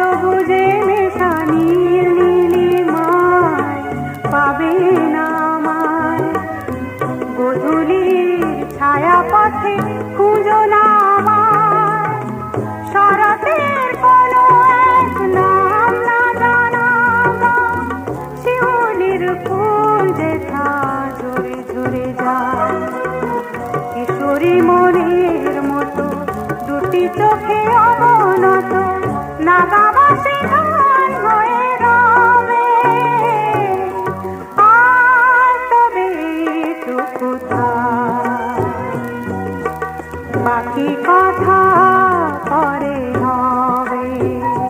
সবুজে মেশা নীল নীলিমায় পাবে না আমায়। গোধূলির ছায়া পথে খুঁজো না আমায়, শরতের কোনো এক নাম না জানা গান, শিউলির ফুল যেথা ঝরে ঝরে যায়। কিশোরী মনের মতো দুটি চোখে অবনত নাগা বাসে